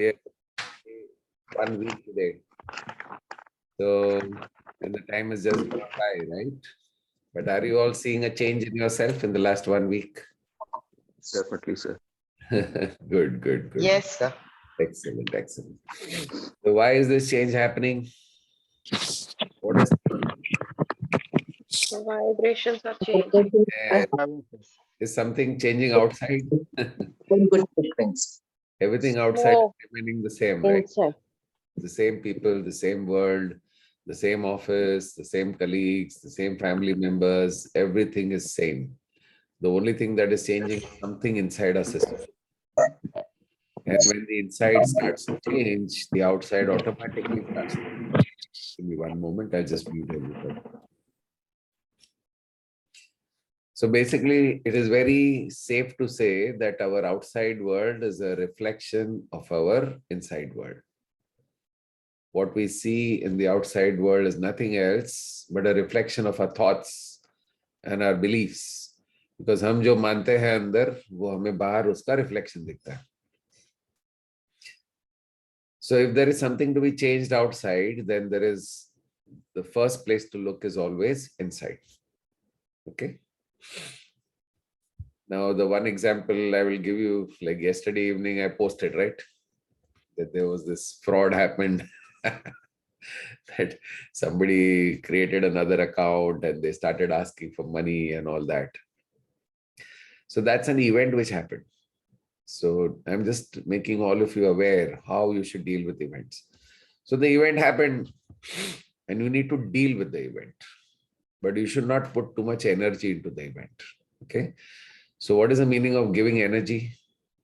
Yeah, 1 week today. So, and the time has just gone by, right? But are you all seeing a change in yourself in the last 1 week? Definitely, sir. Good, good, good. Yes, sir. Excellent, excellent. So why is this change happening? What is The vibrations are changing. is something changing outside? Good frequency. Everything outside No, is remaining the same, right? inside. The same people, the same world, the same office, the same colleagues, the same family members, everything is same. The only thing that is changing is something inside our system. And when the inside starts to change, the outside automatically starts to change. Give me one moment, I'll just mute everybody. So basically, it is very safe to say that our outside world is a reflection of our inside world. What we see in the outside world is nothing else but a reflection of our thoughts and our beliefs. Because हम जो मानते हैं अंदर, वो हमें बाहर उसका reflection दिखता है. So if there is something to be changed outside, then there is the first place to look is always inside. Okay. Now, the one example I will give you, like yesterday evening, I posted, right, that there was this fraud happened. That somebody created another account and they started asking for money and all that. So that's an event which happened. So I'm just making all of you aware how you should deal with events. So the event happened and you need to deal with the event, but you should not put too much energy into the event. Okay. So what is the meaning of giving energy?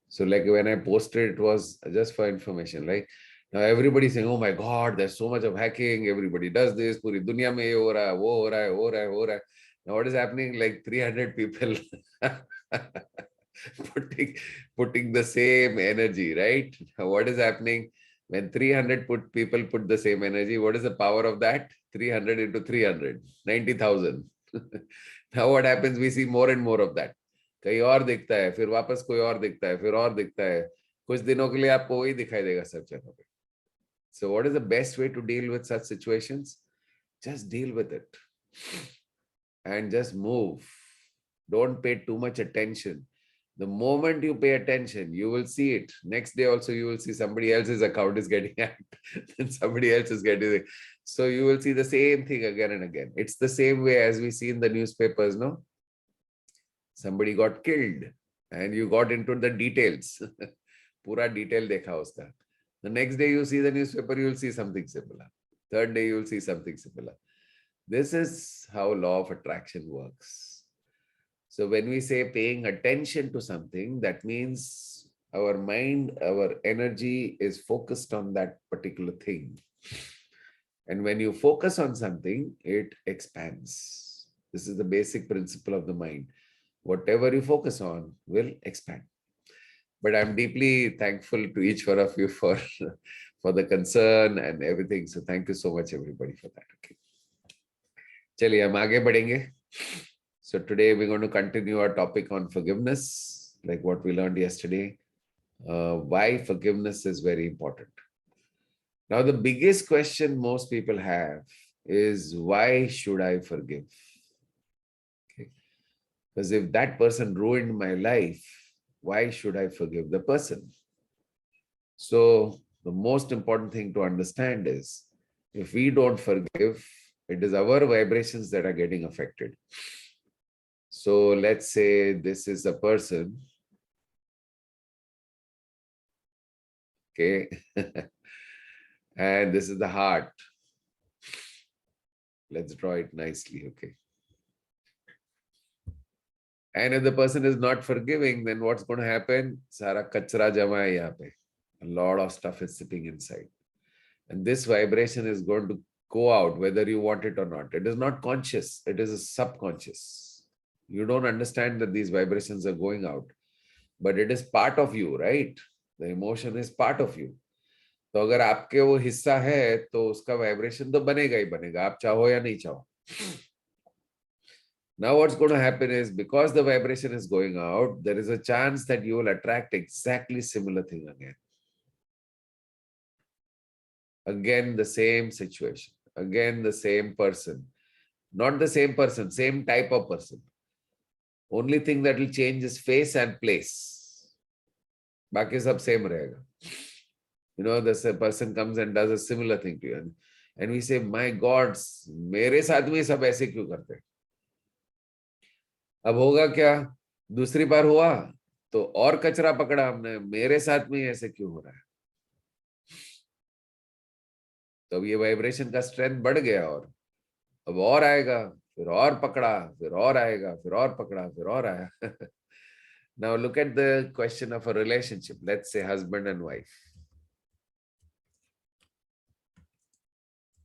So like when I posted, it was just for information. Like now everybody's saying, oh my God, there's so much of hacking. Everybody does this. Puri dunya mein ye ho raha hai, wo ho raha hai, ho raha hai, ho raha hai. Now what is happening? Like 300 people putting the same energy, right? Now what is happening? When 300 people put the same energy, what is the power of that? 300 into 300, 90,000. Now what happens? We see more and more of that. कहीं और दिखता है, फिर वापस कोई और दिखता है, फिर और दिखता है, कुछ दिनों के लिए आपको वही दिखाई देगा सब जगह पे. So what is the best way to deal with such situations? Just deal with it and just move. Don't pay too much attention. The moment you pay attention, you will see it. Next day also, you will see somebody else's account is getting hacked and somebody else is getting it. So you will see the same thing again and again. It's the same way as we see in the newspapers, no? Somebody got killed and you got into the details. Pura detail dekha uska. The next day you see the newspaper, you will see something similar. Third day you will see something similar. This is how law of attraction works. So when we say paying attention to something, that means our mind, our energy is focused on that particular thing. And when you focus on something, it expands. This is the basic principle of the mind. Whatever you focus on will expand. But I'm deeply thankful to each one of you for the concern and everything. So thank you so much, everybody, for that. Okay. चलिए हम आगे बढ़ेंगे. So today we're going to continue our topic on forgiveness, like what we learned yesterday. Why forgiveness is very important. Now, the biggest question most people have is, why should I forgive? Okay. Because if that person ruined my life, why should I forgive the person? So the most important thing to understand is, if we don't forgive, it is our vibrations that are getting affected. So let's say this is a person. Okay. And this is the heart. Let's draw it nicely. Okay. And if the person is not forgiving, then what's going to happen? Sara kachra jama hai yahan pe. A lot of stuff is sitting inside. And this vibration is going to go out whether you want it or not. It is not conscious. It is a subconscious. You don't understand that these vibrations are going out. But it is part of you, right? The emotion is part of you. तो अगर आपके वो हिस्सा है तो उसका vibration तो बनेगा ही बनेगा, आप चाहो या नहीं चाहो. Now what's going to happen is, because the vibration is going out, there is a chance that you will attract exactly similar thing again. Again, the same situation. Again, the same person. Not the same person, same type of person. Only thing that will change is face and place. Baki sab same rahega. You know, this person comes and does a similar thing to you. And we say, my God, मेरे साथ में सब ऐसे क्यों करते हैं? अब होगा क्या? दूसरी बार हुआ तो और कचरा पकड़ा हमने, मेरे साथ में ऐसे क्यों हो रहा है? तो अब ये वाइब्रेशन का स्ट्रेंथ बढ़ गया और अब और आएगा, फिर और पकड़ा, फिर और आएगा, फिर और पकड़ा, फिर और आया. Now look at the question of a relationship. Let's say husband and wife.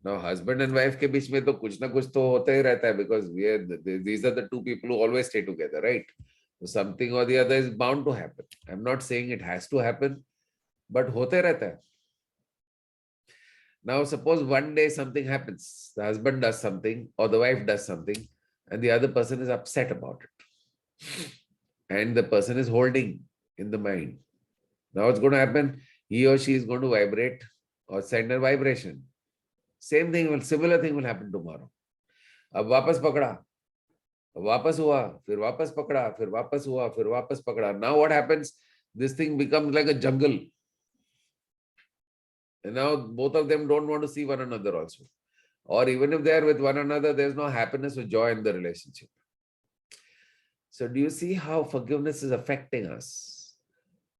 Now husband and wife के बीच में तो कुछ ना कुछ तो होता ही रहता है, because these are the two people who always stay together, right? So something or the other is bound to happen. I'm not saying it has to happen, but होते रहता है. Now suppose one day something happens, the husband does something or the wife does something and the other person is upset about it. And the person is holding in the mind. Now what's going to happen? He or she is going to vibrate or send a vibration. Same thing, similar thing will happen tomorrow. अब वापस पकड़ा, वापस हुआ, फिर वापस पकड़ा, फिर वापस हुआ, फिर वापस पकड़ा. Now what happens? This thing becomes like a jungle. And now both of them don't want to see one another also. Or even if they are with one another, there's no happiness or joy in the relationship. So do you see how forgiveness is affecting us?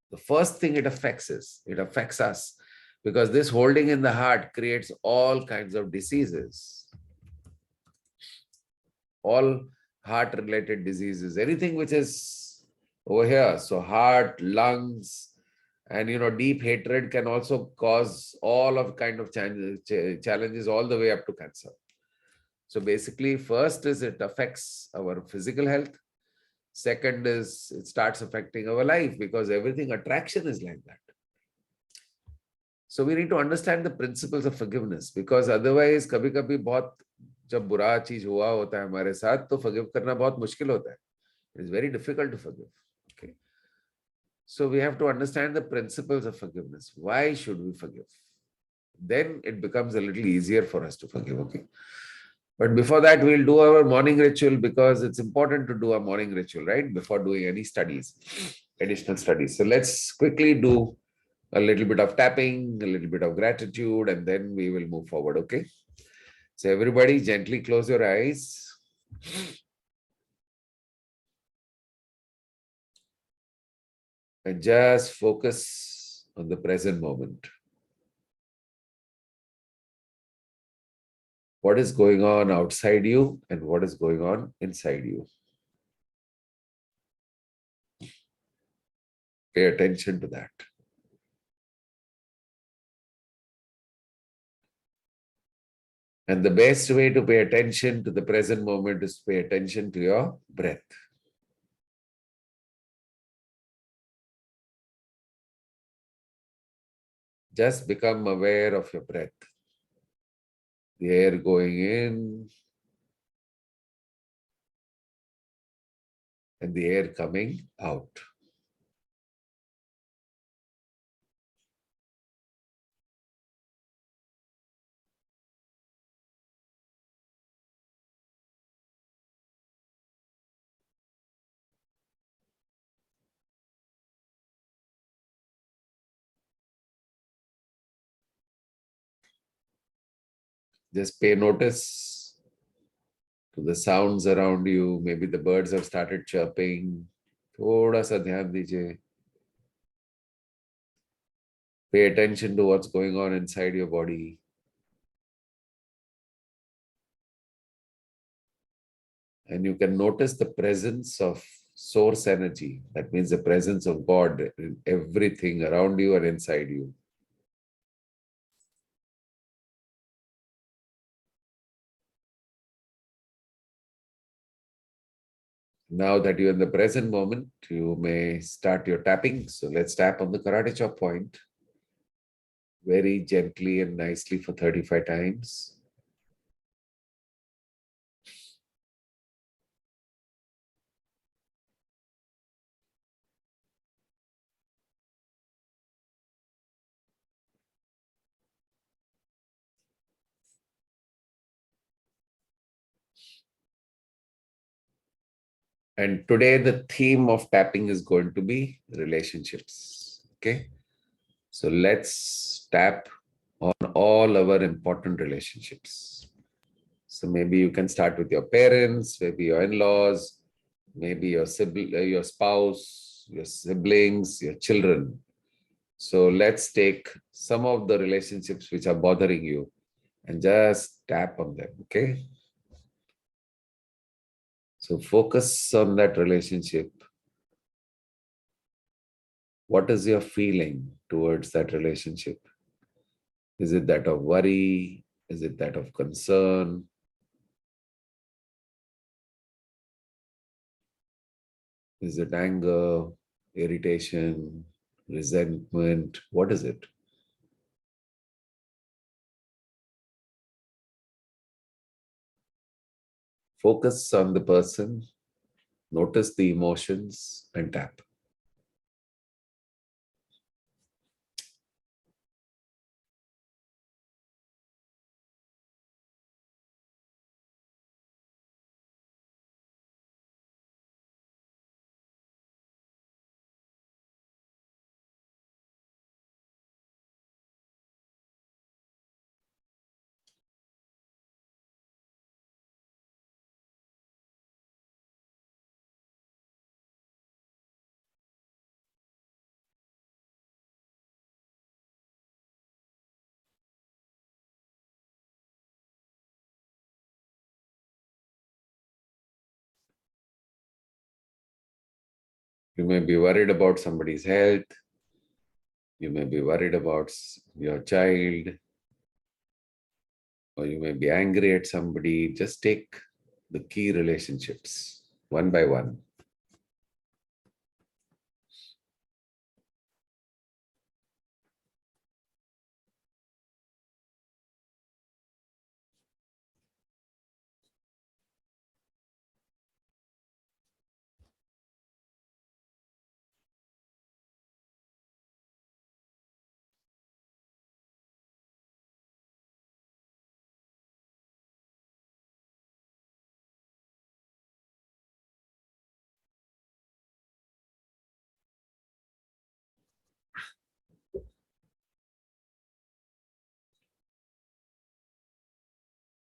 The first thing it affects us, because this holding in the heart creates all kinds of diseases. All heart-related diseases, anything which is over here. So heart, lungs, and deep hatred can also cause all of kind of challenges all the way up to cancer. So basically, first is it affects our physical health. Second is it starts affecting our life, because everything attraction is like that. So we need to understand the principles of forgiveness, because otherwise कभी-कभी बहुत जब बुरा चीज हुआ होता है हमारे साथ तो forgive करना बहुत मुश्किल होता है. It is very difficult to forgive. Okay. So we have to understand the principles of forgiveness. Why should we forgive? Then it becomes a little easier for us to forgive. Okay. But before that, we'll do our morning ritual, because it's important to do a morning ritual, right? Before doing any studies, additional studies. So let's quickly do a little bit of tapping, a little bit of gratitude, and then we will move forward. Okay. So everybody gently close your eyes. And just focus on the present moment. What is going on outside you and what is going on inside you? Pay attention to that. And the best way to pay attention to the present moment is to pay attention to your breath. Just become aware of your breath. The air going in and the air coming out. Just pay notice to the sounds around you. Maybe the birds have started chirping. थोड़ा सा ध्यान दीजिए. Pay attention to what's going on inside your body. And you can notice the presence of source energy. That means the presence of God in everything around you and inside you. Now that you're in the present moment, you may start your tapping. So let's tap on the karate chop point very gently and nicely for 35 times. And today the theme of tapping is going to be relationships. Okay. So let's tap on all our important relationships. So maybe you can start with your parents, maybe your in-laws, maybe your your spouse, your siblings, your children. So let's take some of the relationships which are bothering you and just tap on them. Okay. So focus on that relationship. What is your feeling towards that relationship? Is it that of worry? Is it that of concern? Is it anger, irritation, resentment? What is it? Focus on the person, notice the emotions, and tap. You may be worried about somebody's health. You may be worried about your child, or you may be angry at somebody. Just take the key relationships one by one.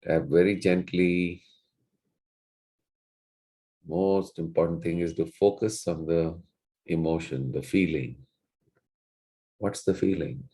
Tap very gently. Most important thing is to focus on the emotion, the feeling. What's the feeling?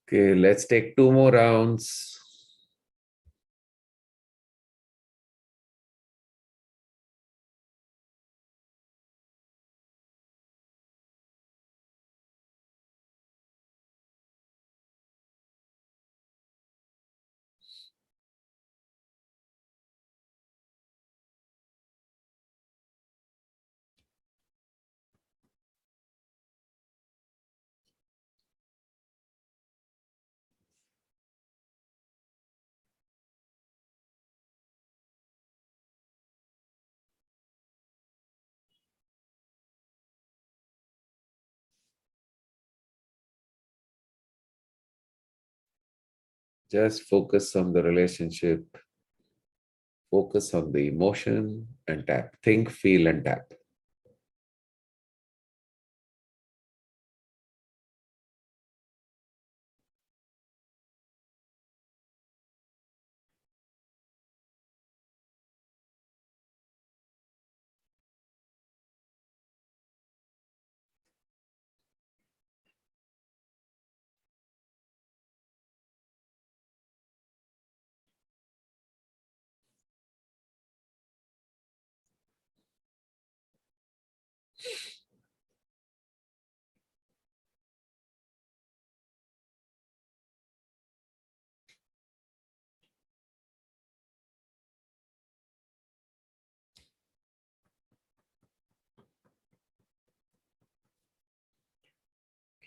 Okay, let's take 2 more rounds. Just focus on the relationship, focus on the emotion and tap. Think, feel, and tap.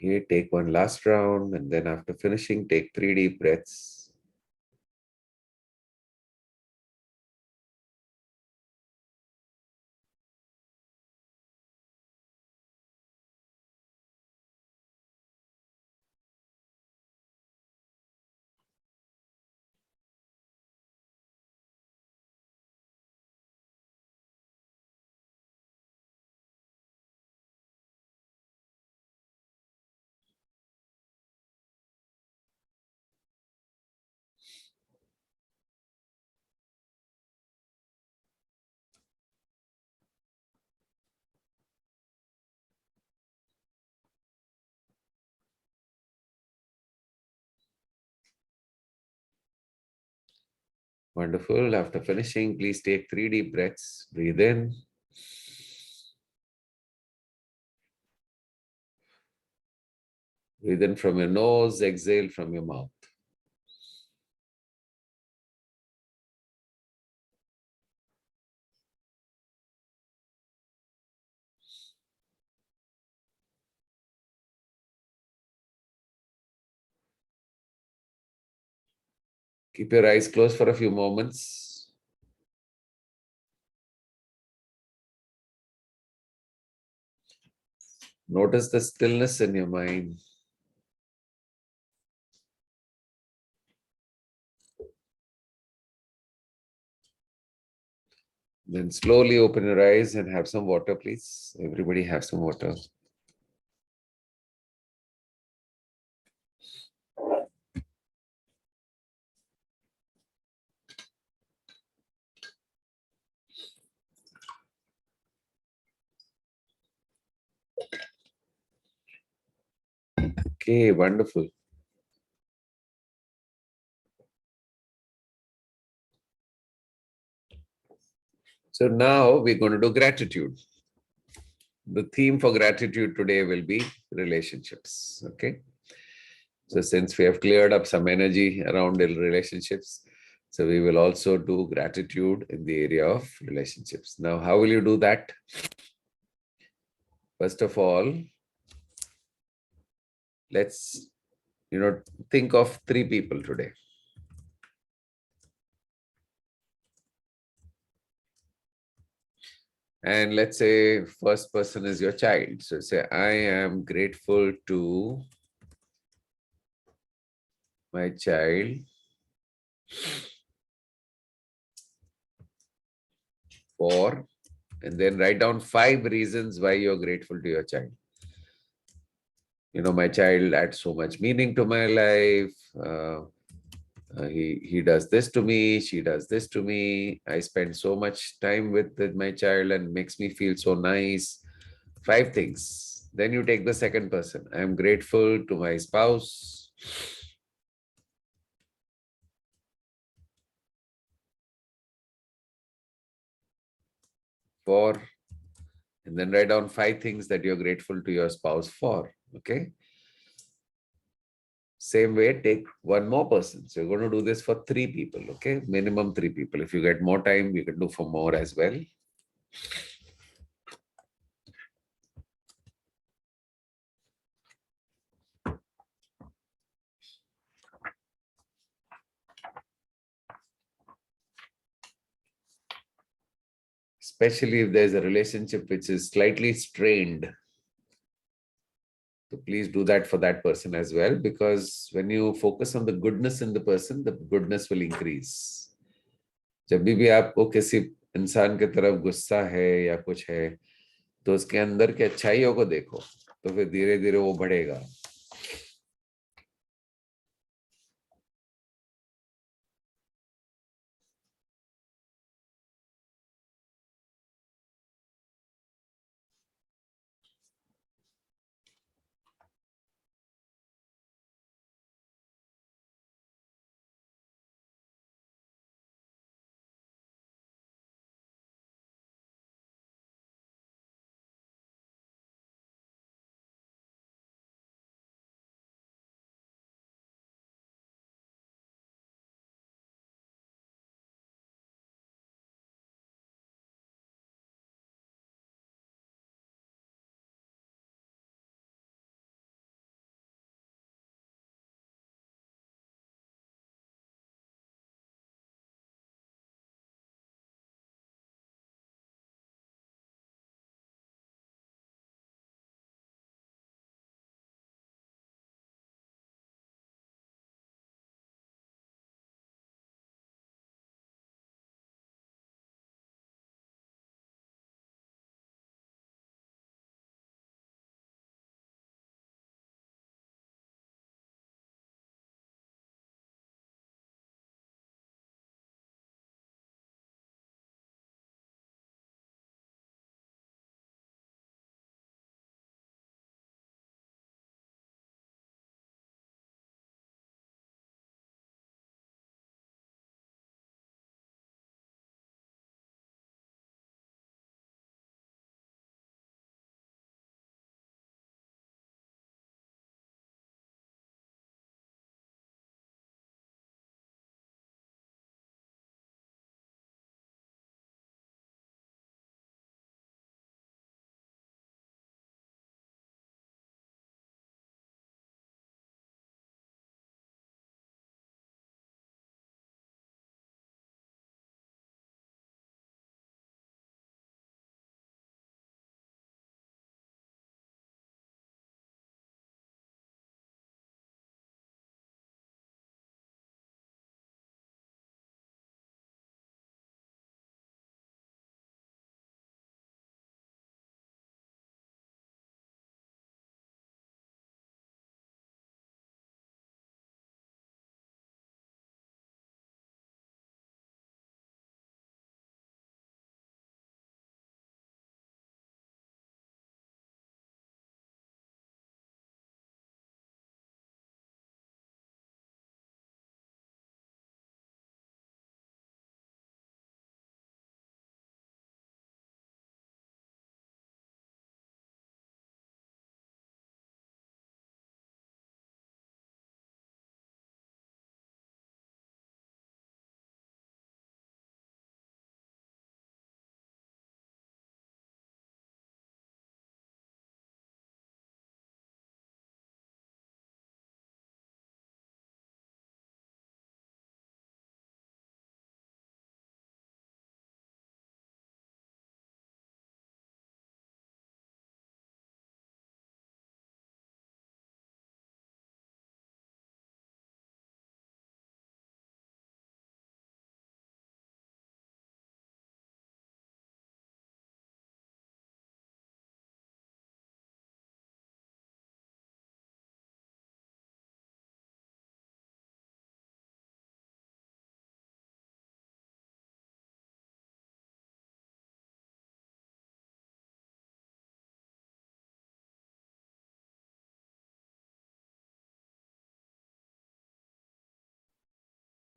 Okay, take one last round, and then after finishing, take 3 deep breaths. Wonderful. After finishing, please take 3 deep breaths. Breathe in. Breathe in from your nose, exhale from your mouth. Keep your eyes closed for a few moments. Notice the stillness in your mind. Then slowly open your eyes and have some water, please. Everybody have some water. Okay, wonderful. So now we're going to do gratitude. The theme for gratitude today will be relationships. Okay. So since we have cleared up some energy around the relationships, so we will also do gratitude in the area of relationships. Now, how will you do that? First of all, let's think of 3 people today. And let's say first person is your child. So say, I am grateful to my child for, and then write down 5 reasons why you're grateful to your child. My child adds so much meaning to my life. He does this to me, she does this to me. I spend so much time with my child and makes me feel so nice. 5 things. Then you take the second person. I am grateful to my spouse for, and then write down 5 things that you're grateful to your spouse for. Okay. Same way, take one more person. So you're going to do this for 3 people. Okay. Minimum 3 people. If you get more time, you can do for more as well. Especially if there's a relationship which is slightly strained. So please do that for that person as well, because when you focus on the goodness in the person, the goodness will increase. जब भी आपको किसी इंसान की तरफ गुस्सा है या कुछ है, तो उसके अंदर की अच्छाइयों को देखो, तो फिर धीरे धीरे वो बढ़ेगा.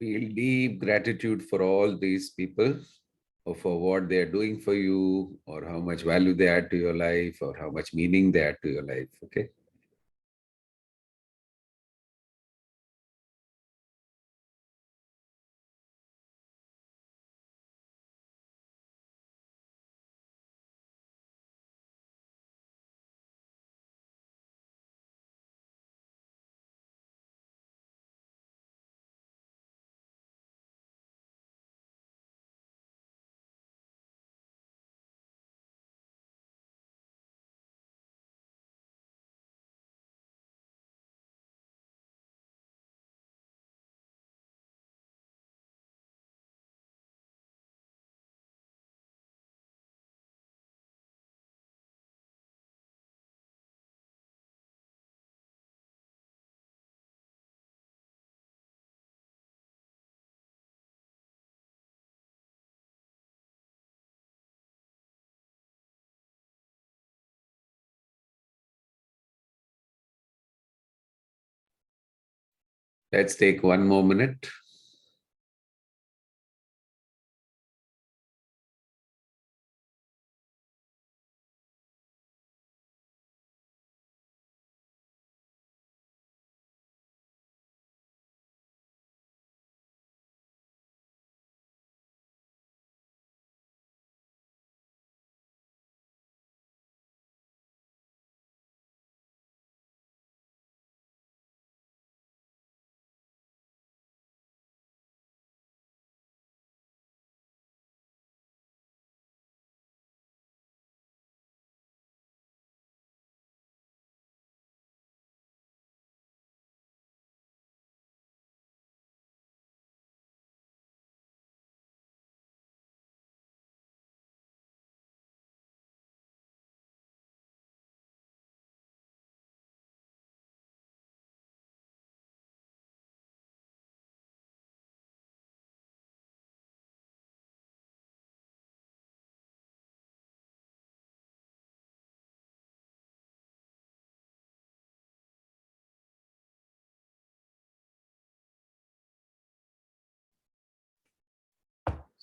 Feel deep gratitude for all these people or for what they are doing for you, or how much value they add to your life, or how much meaning they add to your life. Okay. Let's take one more minute.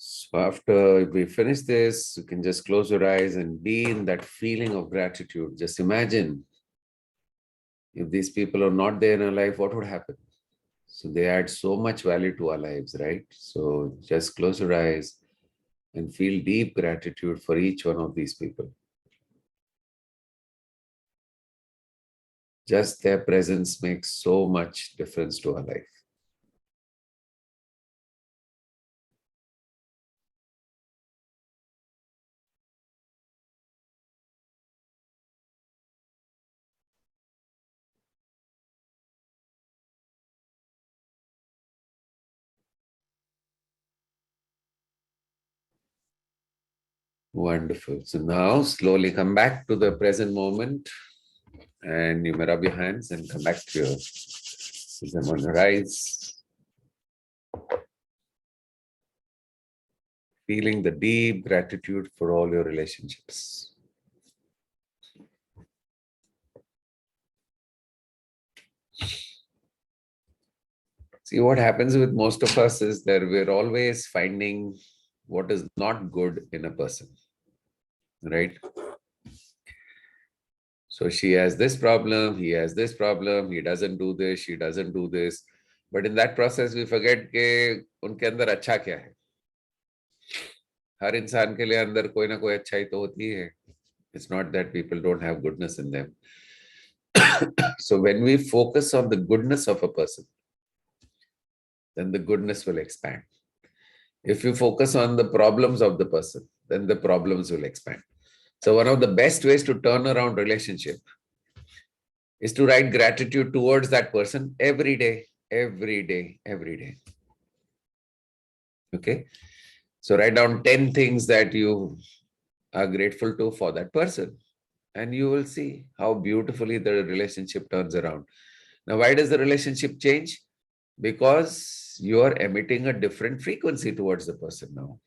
So after we finish this, you can just close your eyes and be in that feeling of gratitude. Just imagine if these people are not there in our life, what would happen? So they add so much value to our lives, right? So just close your eyes and feel deep gratitude for each one of these people. Just their presence makes so much difference to our life. Wonderful. So now slowly come back to the present moment, and you may rub your hands and come back to your them on your eyes. Feeling the deep gratitude for all your relationships. See, what happens with most of us is that we're always finding what is not good in a person, right? So she has this problem, he has this problem, he doesn't do this, she doesn't do this. But in that process, we forget कि उनके अंदर अच्छा क्या है. हर इंसान के लिए अंदर कोई ना कोई अच्छाई तो होती है. It's not that people don't have goodness in them. So when we focus on the goodness of a person, then the goodness will expand. If you focus on the problems of the person, then the problems will expand. So one of the best ways to turn around relationship is to write gratitude towards that person every day, every day, every day. Okay. So write down 10 things that you are grateful to for that person, and you will see how beautifully the relationship turns around. Now, why does the relationship change? Because you are emitting a different frequency towards the person now.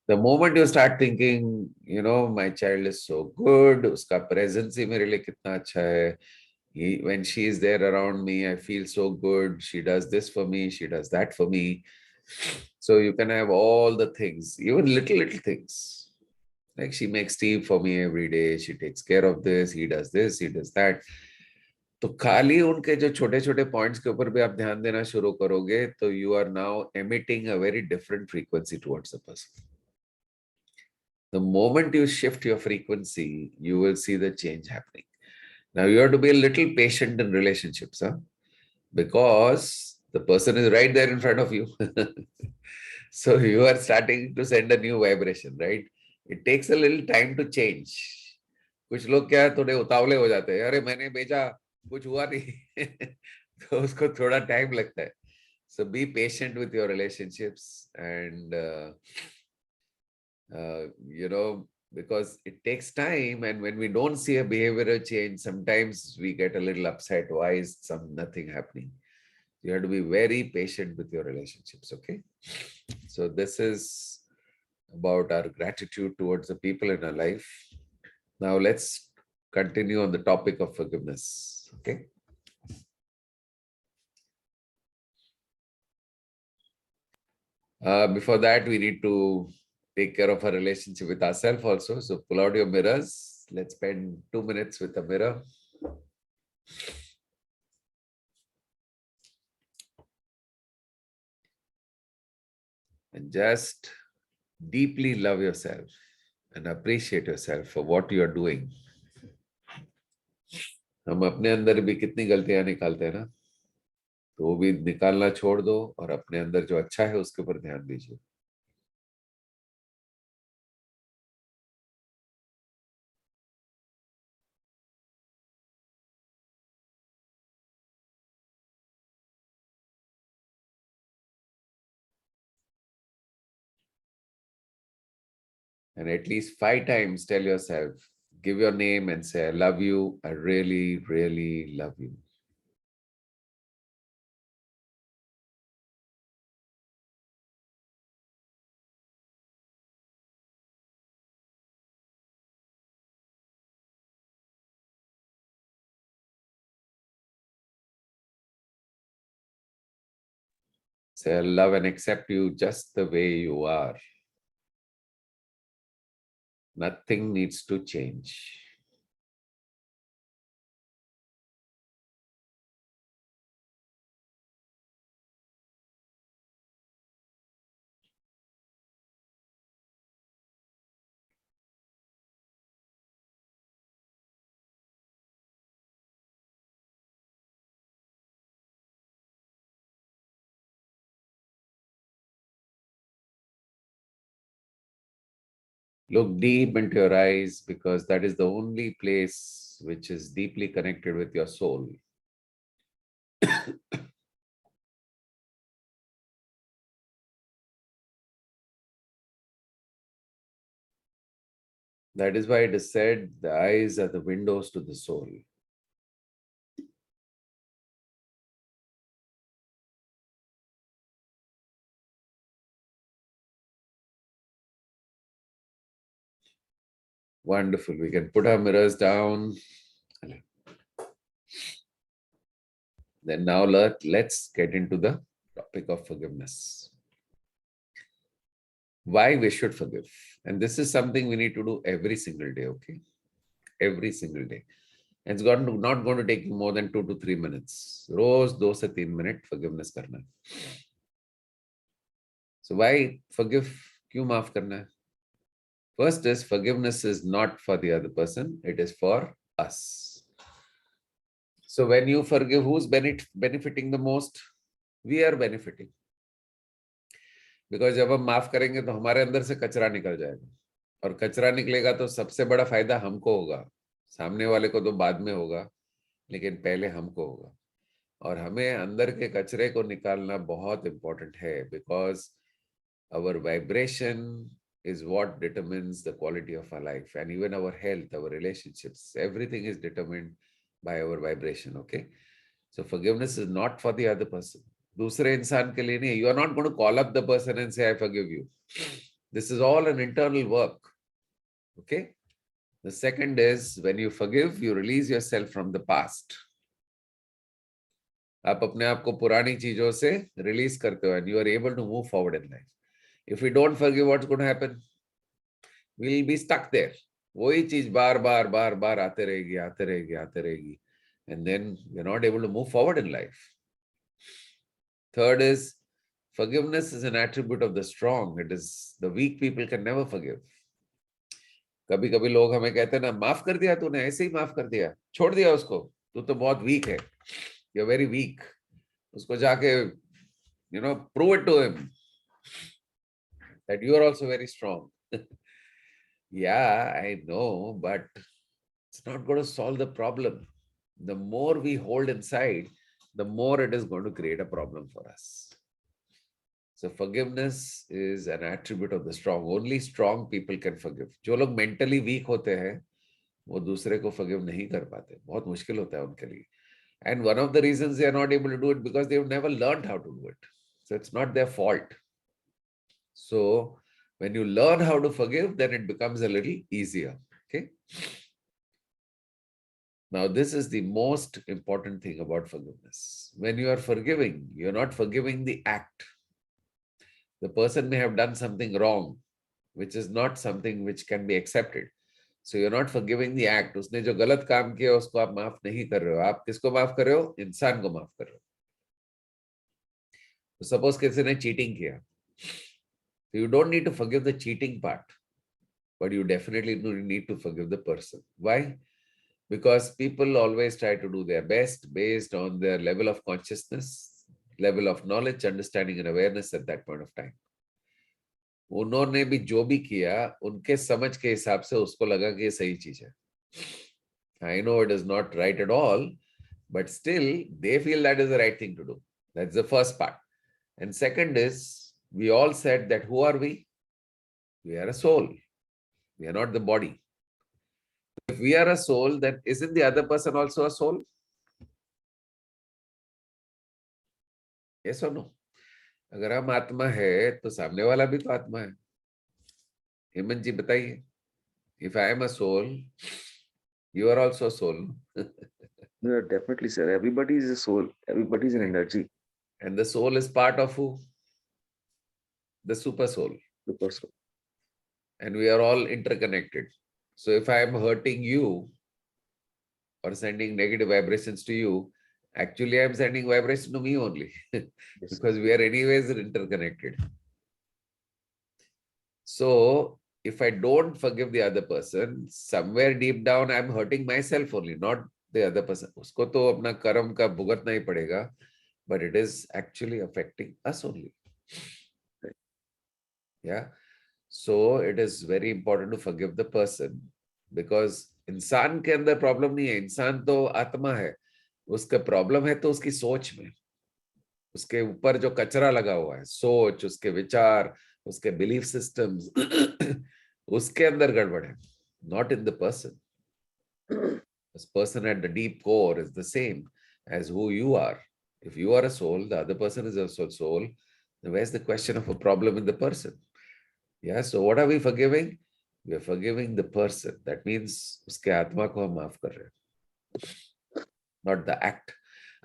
The moment you start thinking, my child is so good, uska presence hi mere liye kitna acha hai. When she is there around me, I feel so good. She does this for me, she does that for me. So you can have all the things, even little things. Like she makes tea for me every day. She takes care of this. He does this. He does that. तो खाली उनके जो छोटे छोटे points के ऊपर भी आप ध्यान देना शुरू करोगे तो you are now emitting a very different frequency towards the person. The moment you shift your frequency, you will see the change happening. Now you have to be a little patient in relationships, huh? Because the person is right there in front of you. So you are starting to send a new vibration, right? It takes a little time to change. कुछ लोग क्या थोड़े उतावले हो जाते हैं, अरे मैंने भेजा कुछ हुआ नहीं. तो उसको थोड़ा टाइम लगता है. So be patient with your relationships and because it takes time, and when we don't see a behavioral change, sometimes we get a little upset. Why is nothing happening? You have to be very patient with your relationships, okay? So this is about our gratitude towards the people in our life. Now let's continue on the topic of forgiveness, okay? Before that, we need to take care of our relationship with ourselves also. So pull out your mirrors. Let's spend 2 minutes with a mirror. And just deeply love yourself and appreciate yourself for what you are doing. हम अपने अंदर भी कितनी गलतियां निकालते हैं ना, तो वो भी निकालना छोड़ दो और अपने अंदर जो अच्छा है उसके ऊपर ध्यान दीजिए. And at least 5 times tell yourself, give your name and say, I love you. I really, really love you. Say, I love and accept you just the way you are. Nothing needs to change. Look deep into your eyes because that is the only place which is deeply connected with your soul. That is why it is said the eyes are the windows to the soul. Wonderful. We can put our mirrors down. Then now let's get into the topic of forgiveness. Why we should forgive. And this is something we need to do every single day, okay? Every single day. And it's not going to take you more than 2 to 3 minutes. Roz 2 से 3 minute forgiveness करना है. So why forgive? क्यों माफ करना है? First is forgiveness is not for the other person. It is for us. So when you forgive, who's benefiting the most? We are benefiting. Because जब हम माफ करेंगे तो हमारे अंदर से कचरा निकल जाएगा. और कचरा निकलेगा तो सबसे बड़ा फायदा हमको होगा. सामने वाले को तो बाद में होगा, लेकिन पहले हमको होगा. और हमें अंदर के कचरे को निकालना बहुत इंपॉर्टेंट है, because our vibration is what determines the quality of our life, and even our health, our relationships, everything is determined by our vibration, okay? So forgiveness is not for the other person. दूसरे इंसान के लिए नहीं. You are not going to call up the person and say, I forgive you. This is all an internal work, okay? The second is, when you forgive, you release yourself from the past. आप अपने आप को पुरानी चीजों से release करते हो and you are able to move forward in life. If we don't forgive, what's going to happen? We'll be stuck there. वही चीज बार बार बार बार आते रहेगी, आते रहेगी, आते रहेगी, and then we're not able to move forward in life. Third is forgiveness is an attribute of the strong. It is the weak people can never forgive. कभी कभी लोग हमें कहते हैं ना, माफ कर दिया तूने, ऐसे ही माफ कर दिया, छोड़ दिया उसको, तू तो बहुत वीक है, यू आर वेरी वीक. उसको जाके prove it to him that you are also very strong. Yeah, I know, but it's not going to solve the problem. The more we hold inside, the more it is going to create a problem for us. So forgiveness is an attribute of the strong. Only strong people can forgive. जो लोग mentally weak होते हैं, वो दूसरे को forgive नहीं कर पाते. बहुत मुश्किल होता है उनके लिए. And one of the reasons they are not able to do it because they've never learned how to do it. So it's not their fault. So when you learn how to forgive, then it becomes a little easier. Okay. Now, this is the most important thing about forgiveness. When you are forgiving, you're not forgiving the act. The person may have done something wrong, which is not something which can be accepted. So you're not forgiving the act. उसने जो गलत काम किया उसको आप माफ नहीं कर रहे हो. आप किसको माफ कर रहे हो? इंसान को माफ कर रहे हो. तो सपोज किसी ने चीटिंग किया. So you don't need to forgive the cheating part, but you definitely need to forgive the person. Why? Because people always try to do their best based on their level of consciousness, level of knowledge, understanding and awareness at that point of time. उन्होंने भी जो भी किया उनके समझ के हिसाब से उसको लगा कि ये सही चीज है. I know it is not right at all, but still they feel that is the right thing to do. That's the first part. And second is, we all said that who are we? We are a soul. We are not the body. If we are a soul, then isn't the other person also a soul? Yes or no? अगर हम आत्मा है तो सामने वाला भी तो आत्मा है. हेमंत जी बताइए. If I am a soul, you are also a soul. Yeah, definitely, sir. Everybody is a soul. Everybody is an energy. And the soul is part of who? The super soul. Super soul. And we are all interconnected. So if I am hurting you or sending negative vibrations to you, actually I am sending vibration to me only. Yes, Because we are anyways interconnected. So if I don't forgive the other person, somewhere deep down I'm hurting myself only, not the other person. उसको तो अपना कर्म का भुगतना ही पड़ेगा, but it is actually affecting us only. Yeah. So it is very important to forgive the person, because इंसान के अंदर प्रॉब्लम नहीं है. इंसान तो आत्मा है. उसका प्रॉब्लम है तो उसकी सोच में, उसके ऊपर जो कचरा लगा हुआ है, सोच, उसके विचार, उसके बिलीफ सिस्टम्स, उसके अंदर गड़बड़ है, not in the person. This person at the deep core is the same as who you are. If you are a soul, the other person is also a soul. Then where's the question of a problem in the person? Yeah, so what are we forgiving? We are forgiving the person. That means उसके आत्मा को हम माफ कर रहे हैं, not the act.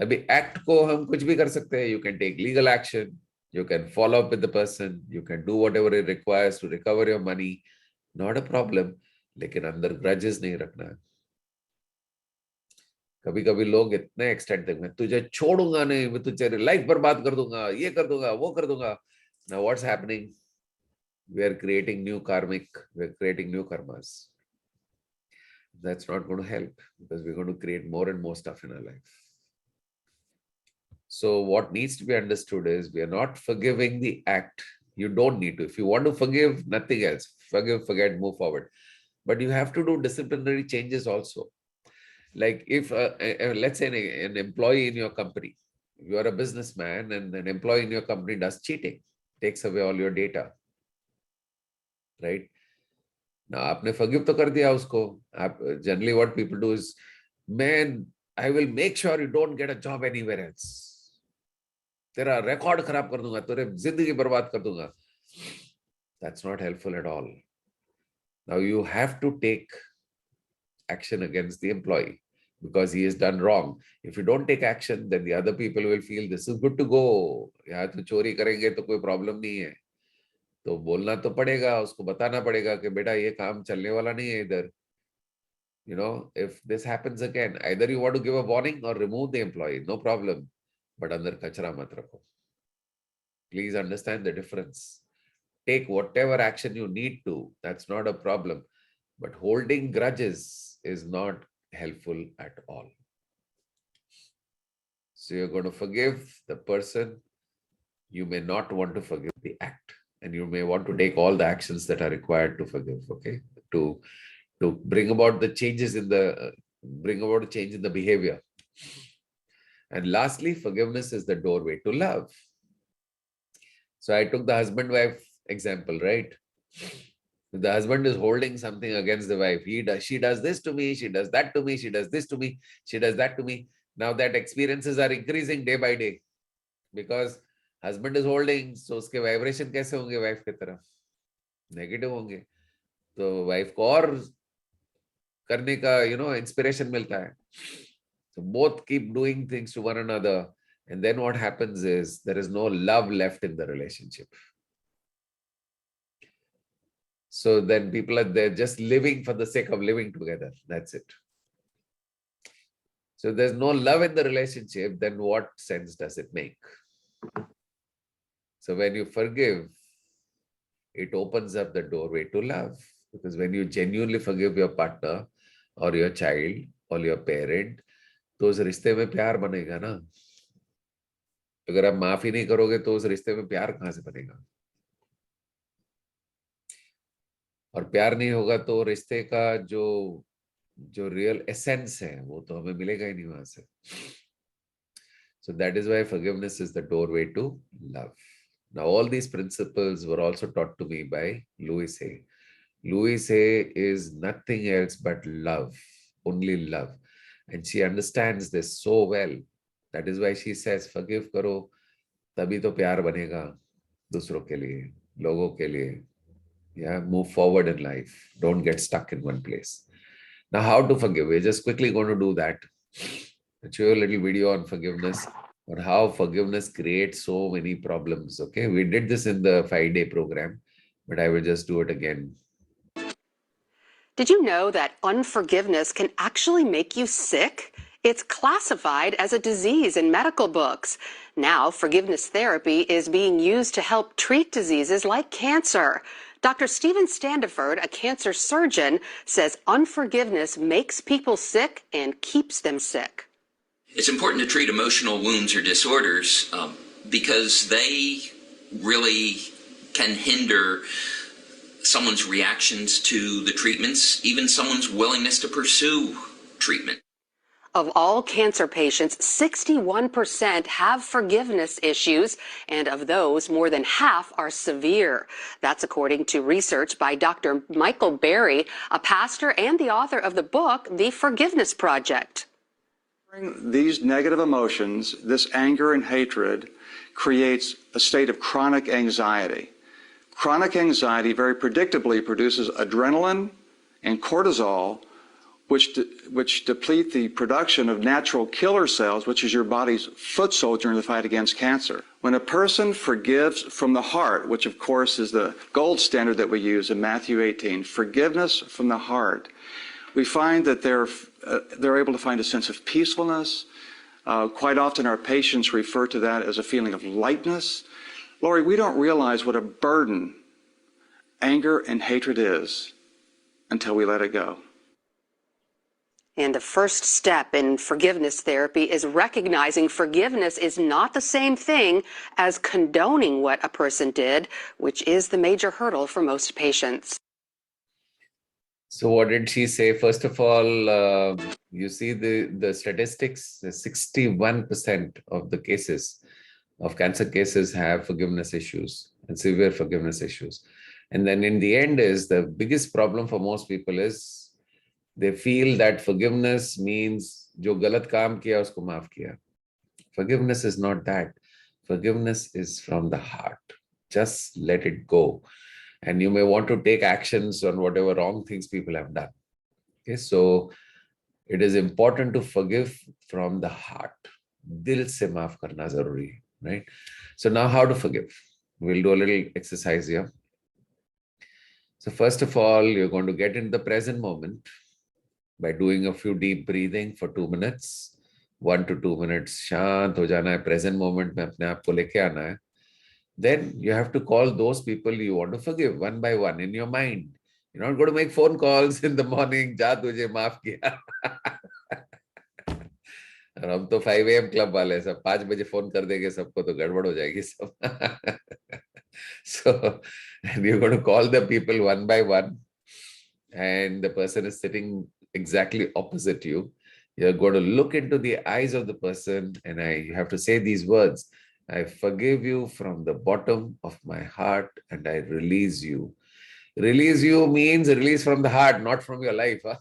अभी act को हम कुछ भी कर सकते हैं. You can take legal action. You can follow up with the person. You can do whatever it requires to recover your money. Not a problem. लेकिन अंदर grudges नहीं रखना है. कभी कभी लोग इतने एक्सटेंड तक, मैं तुझे छोड़ूंगा नहीं, मैं तुझे लाइफ बर्बाद कर दूंगा, ये कर दूंगा, वो कर दूंगा. Now what's happening? We are creating new karmic, we are creating new karmas. That's not going to help, because we're going to create more and more stuff in our life. So what needs to be understood is, we are not forgiving the act. You don't need to. If you want to forgive, nothing else. Forgive, forget, move forward. But you have to do disciplinary changes also. Like if, let's say an employee in your company, you are a businessman and an employee in your company does cheating, takes away all your data, right? Now, आपने forgive तो कर दिया उसको. Generally what people do is, man, I will make sure you don't get a job anywhere else. तेरा record खराब कर दूंगा, तेरे जिंदगी बर्बाद कर दूंगा. That's not helpful at all. Now you have to take action against the employee. because he has done wrong. If you don't take action, then the other people will feel this is good to go. यहाँ तो चोरी करेंगे तो कोई problem नहीं है. तो बोलना तो पड़ेगा, उसको बताना पड़ेगा कि बेटा ये काम चलने वाला नहीं है इधर. You know, if this happens again, either you want to give a warning or remove the employee, no problem. But अंदर कचरा मत रखो. Please understand the difference. Take whatever action you need to. That's not a problem. But holding grudges is not helpful at all. So you're going to forgive the person. You may not want to forgive the act. And you may want to take all the actions that are required to forgive, okay? To bring about the changes in the, bring about a change in the behavior. And lastly, forgiveness is the doorway to love. So I took the husband-wife example, right? The husband is holding something against the wife. She does this to me, she does that to me, she does this to me, she does that to me. Now that experiences are increasing day by day because husband is holding, so uske vibration kaise honge wife ke taraf? Negative honge. तो wife को और करने का inspiration मिलता है. So both keep doing things to one another, and then what happens is there is no love left in the relationship. So then people are there just living for the sake of living together. That's it. So there's no love in the relationship, then what sense does it make? So when you forgive, it opens up the doorway to love. Because when you genuinely forgive your partner or your child or your parent, तो उस रिश्ते में प्यार बनेगा ना. अगर आप माफी नहीं करोगे तो उस रिश्ते में प्यार कहाँ से बनेगा? और प्यार नहीं होगा तो रिश्ते का जो रियल एसेंस है वो तो हमें मिलेगा ही नहीं वहां से. So that is why forgiveness is the doorway to love. Now all these principles were also taught to me by Louise Hay. Louise Hay is nothing else but love, only love. And she understands this so well. That is why she says, forgive karo, तभी तो प्यार बनेगा दूसरों के लिए, लोगों के लिए. Yeah, move forward in life. Don't get stuck in one place. Now, how to forgive? We're just quickly going to do that. I'll show you a little video on forgiveness, on how forgiveness creates so many problems. Okay, we did this in the 5-day program, but I will just do it again. Did you know that unforgiveness can actually make you sick? It's classified as a disease in medical books. Now, forgiveness therapy is being used to help treat diseases like cancer. Dr. Stephen Standiford, a cancer surgeon, says unforgiveness makes people sick and keeps them sick. It's important to treat emotional wounds or disorders because they really can hinder someone's reactions to the treatments, even someone's willingness to pursue treatment. Of all cancer patients, 61% have forgiveness issues, and of those, more than half are severe. That's according to research by Dr. Michael Berry, a pastor and the author of the book, The Forgiveness Project. These negative emotions, this anger and hatred, creates a state of chronic anxiety. Chronic anxiety very predictably produces adrenaline and cortisol, which deplete the production of natural killer cells, which is your body's foot soldier in the fight against cancer. When a person forgives from the heart, which of course is the gold standard that we use in Matthew 18, forgiveness from the heart, we find that they're able to find a sense of peacefulness. Quite often our patients refer to that as a feeling of lightness. Lori, we don't realize what a burden anger and hatred is until we let it go. And the first step in forgiveness therapy is recognizing forgiveness is not the same thing as condoning what a person did, which is the major hurdle for most patients. So what did she say? First of all, you see the statistics, 61% of the cases of cancer cases have forgiveness issues and severe forgiveness issues. And then in the end is the biggest problem for most people is they feel that forgiveness means jo galat kaam kiya usko maaf kiya. Forgiveness is not that. Forgiveness is from the heart. Just let it go. And you may want to take actions on whatever wrong things people have done. Okay, so It is important to forgive from the heart. Dil se maaf karna zaruri hai, right? So now how to forgive? We'll do a little exercise here. So first of all, you're going to get in the present moment by doing a few deep breathing for 2 minutes. 1 to 2 minutes, शांत हो जाना है, present moment में अपने आप को लेके आना है. Then you have to call those people you want to forgive one by one in your mind. You're not going to make phone calls in the morning. जा तुझे माफ किया. और हम तो 5 AM क्लब वाले, सब 5 बजे फोन कर देंगे सबको, तो गड़बड़ हो जाएगी सब. So and you're going to call the people one by one, and the person is sitting exactly opposite you. You're going to look into the eyes of the person, and you have to say these words. I forgive you from the bottom of my heart, and I release you. Release you means release from the heart, not from your life. Huh?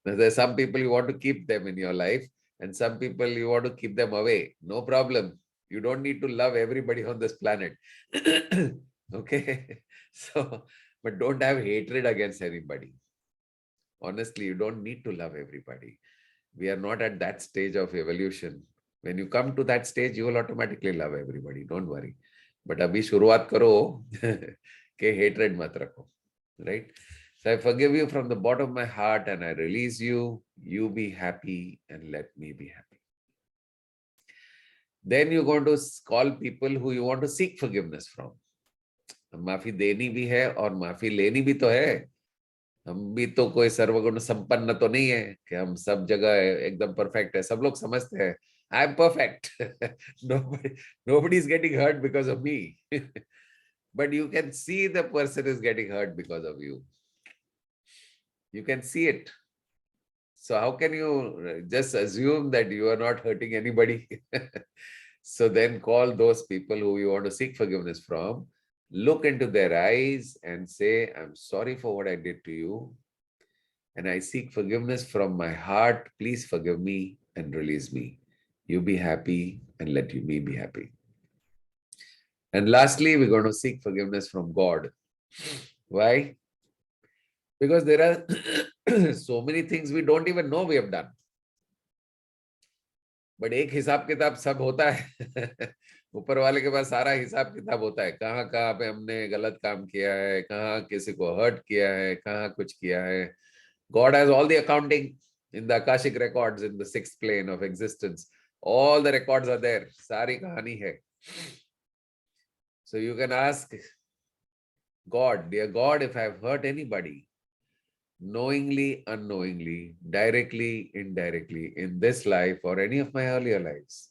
There's some people you want to keep them in your life, and some people you want to keep them away. No problem. You don't need to love everybody on this planet. Okay? So, but don't have hatred against anybody. Honestly, you don't need to love everybody. We are not at that stage of evolution. When you come to that stage, you will automatically love everybody. Don't worry. But abhi shuruat karo ke hatred mat rakho. Right? So I forgive you from the bottom of my heart and I release you. You be happy and let me be happy. Then you're going to call people who you want to seek forgiveness from. माफी देनी भी है और माफी लेनी भी तो है. हम भी तो कोई सर्वगुण संपन्न तो नहीं है कि हम सब जगह एकदम परफेक्ट है. सब लोग समझते हैं I am perfect. Nobody is getting hurt because of me. But you can see the person is getting hurt because of you. You can see it. So how can you just assume that you are not hurting anybody? So then call those people who you want to seek forgiveness from. Look into their eyes and say, I'm sorry for what I did to you. And I seek forgiveness from my heart. Please forgive me and release me. You be happy and let me be happy. And lastly, we're going to seek forgiveness from God. Why? Because there are so many things we don't even know we have done. But एक हिसाब किताब सब होता है. ऊपर वाले के पास सारा हिसाब किताब होता है. कहाँ कहाँ पे हमने गलत काम किया है, कहाँ किसी को हर्ट किया है, कहाँ कुछ किया है. God has all the accounting in the Akashic records in the 6th plane of existence. All the records are there. सारी कहानी है. So you can ask God, dear God, if I have hurt anybody, knowingly, unknowingly, directly, indirectly, in this life or any of my earlier lives,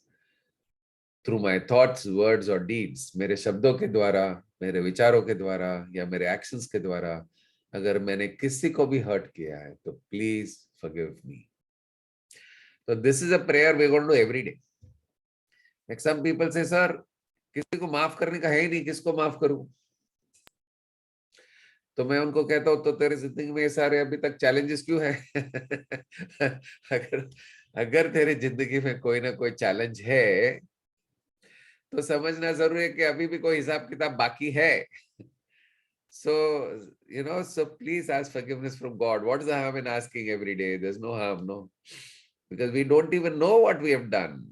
through my thoughts, words or deeds, मेरे शब्दों के द्वारा, मेरे विचारों के द्वारा या मेरे actions के द्वारा, अगर मैंने किसी को भी hurt किया है, तो please forgive me. So this is a prayer we're going to do every day. Like some people say, sir, किसी को माफ करने का है ही नहीं, किसको माफ करूं? तो मैं उनको कहता हूं, तो तेरे जिंदगी में सारे अभी तक चैलेंजेस क्यों है? अगर तेरे जिंदगी में कोई ना कोई चैलेंज है, तो समझना जरूरी है कि अभी भी कोई हिसाब किताब बाकी है. So, so please ask forgiveness from God. What is the harm in asking every day? There's no harm, no. Because we don't even know what we have done.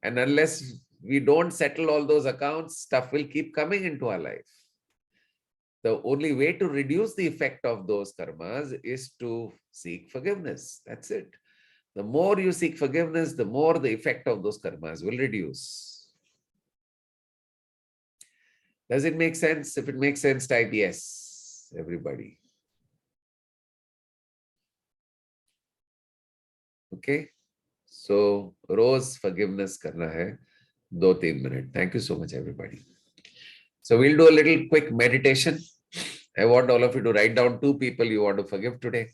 And unless we don't settle all those accounts, stuff will keep coming into our life. The only way to reduce the effect of those karmas is to seek forgiveness. That's it. The more you seek forgiveness, the more the effect of those karmas will reduce. Does it make sense? If it makes sense, type yes, everybody. Okay. So, rose forgiveness करना है 2-3 minutes. Thank you so much, everybody. So we'll do a little quick meditation. I want all of you to write down 2 people you want to forgive today.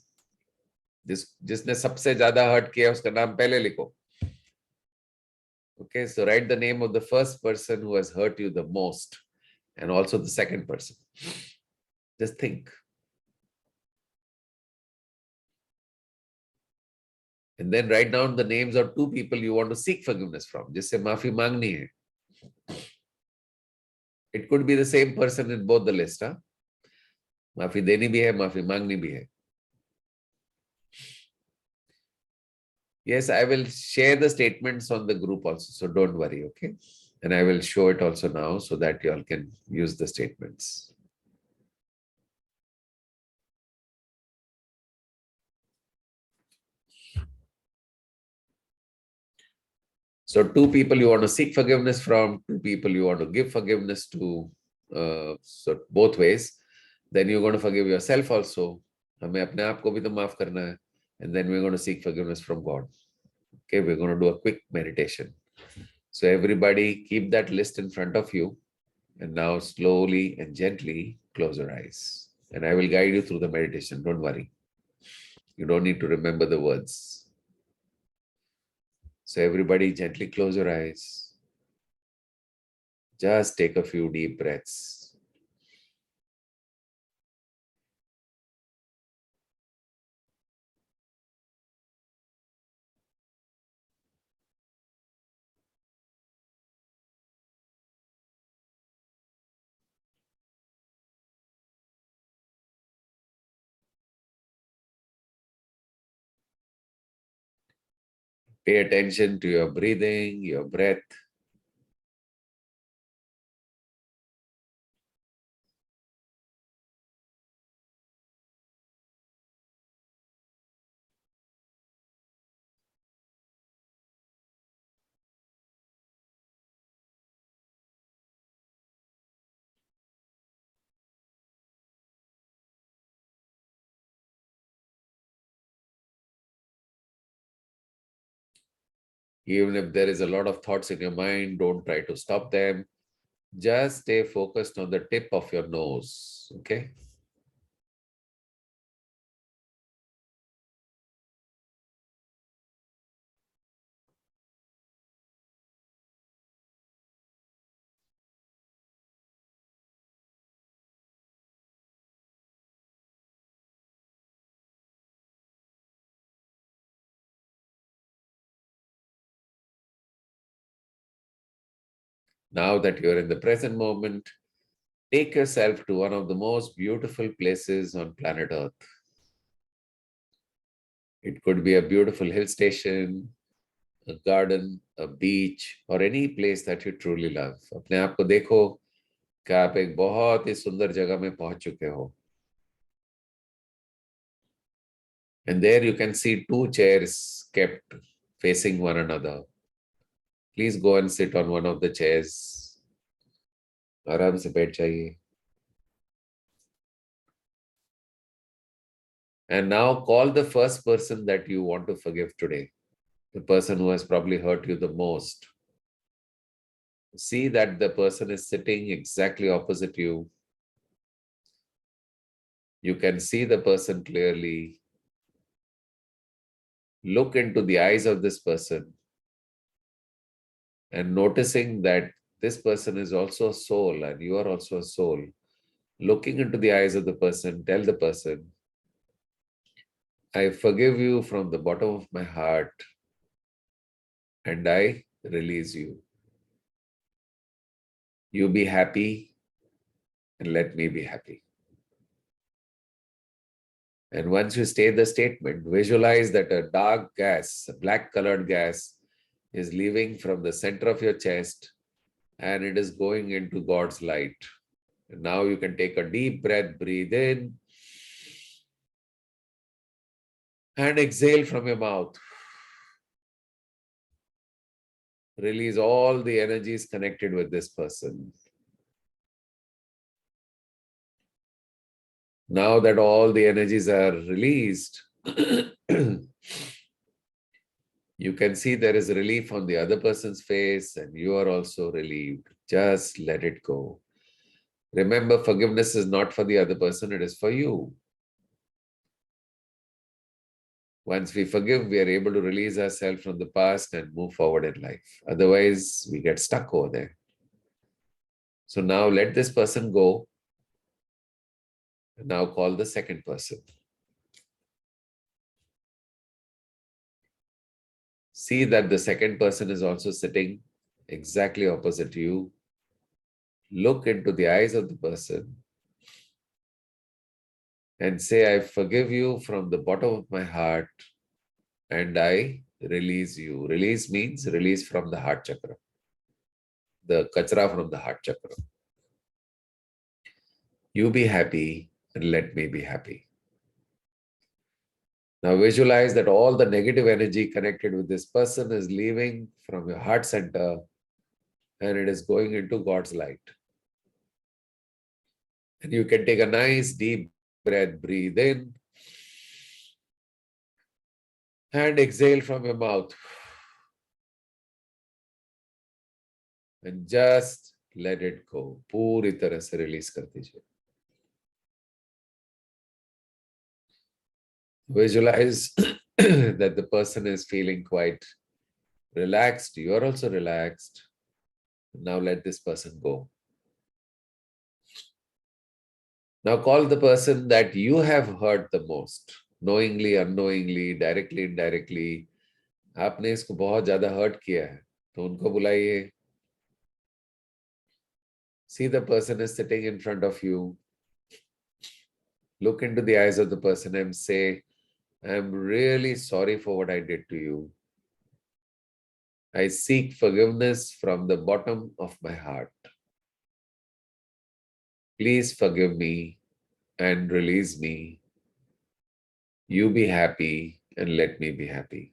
जिसने सबसे ज्यादा hurt किया उसका नाम पहले लिखो. Okay, so write the name of the first person who has hurt you the most, and also the second person. Just think. And then write down the names of 2 people you want to seek forgiveness from. जिससे माफी मांगनी है. It could be the same person in both the list. Huh? माफी देनी भी है, माफी मांगनी भी है. Yes, I will share the statements on the group also. So don't worry, okay? And I will show it also now so that you all can use the statements. So two people you want to seek forgiveness from, two people you want to give forgiveness to. So both ways. Then you're going to forgive yourself also. हमें अपने आप को भी तो माफ करना है. And then we're going to seek forgiveness from God. Okay, we're going to do a quick meditation. So everybody keep that list in front of you. And now slowly and gently close your eyes. And I will guide you through the meditation. Don't worry. You don't need to remember the words. So everybody gently close your eyes. Just take a few deep breaths. Pay attention to your breathing, your breath. Even if there is a lot of thoughts in your mind, don't try to stop them. Just stay focused on the tip of your nose, okay? Now that you're in the present moment, take yourself to one of the most beautiful places on planet Earth. It could be a beautiful hill station, a garden, a beach, or any place that you truly love. अपने आप को देखो कि आप एक बहुत ही सुंदर जगह में पहुंच चुके हो. And there you can see two chairs kept facing one another. Please go and sit on one of the chairs. आराम से बैठ जाइए. And now call the first person that you want to forgive today. The person who has probably hurt you the most. See that the person is sitting exactly opposite you. You can see the person clearly. Look into the eyes of this person and noticing that this person is also a soul and you are also a soul. Looking into the eyes of the person, tell the person, I forgive you from the bottom of my heart and I release you. You be happy and let me be happy. And once you state the statement, visualize that a dark gas, a black colored gas, is leaving from the center of your chest and it is going into God's light. And now you can take a deep breath, breathe in, and exhale from your mouth. Release all the energies connected with this person. Now that all the energies are released, you can see there is relief on the other person's face and you are also relieved. Just let it go. Remember, forgiveness is not for the other person, it is for you. Once we forgive, we are able to release ourselves from the past and move forward in life. Otherwise, we get stuck over there. So now let this person go. And now call the second person. See that the second person is also sitting exactly opposite you. Look into the eyes of the person and say, I forgive you from the bottom of my heart and I release you. Release means release from the heart chakra. The kachra from the heart chakra. You be happy and let me be happy. Now visualize that all the negative energy connected with this person is leaving from your heart center and it is going into God's light. And you can take a nice deep breath, breathe in and exhale from your mouth. And just let it go. पूरी तरह से release कर दीजिए. Visualize that the person is feeling quite relaxed. You are also relaxed. Now let this person go. Now call the person that you have hurt the most. Knowingly, unknowingly, directly, indirectly. आपने इसको बहुत ज़्यादा hurt किया है. तो उनको बुलाइए. See the person is sitting in front of you. Look into the eyes of the person and say, I'm really sorry for what I did to you. I seek forgiveness from the bottom of my heart. Please forgive me and release me. You be happy and let me be happy.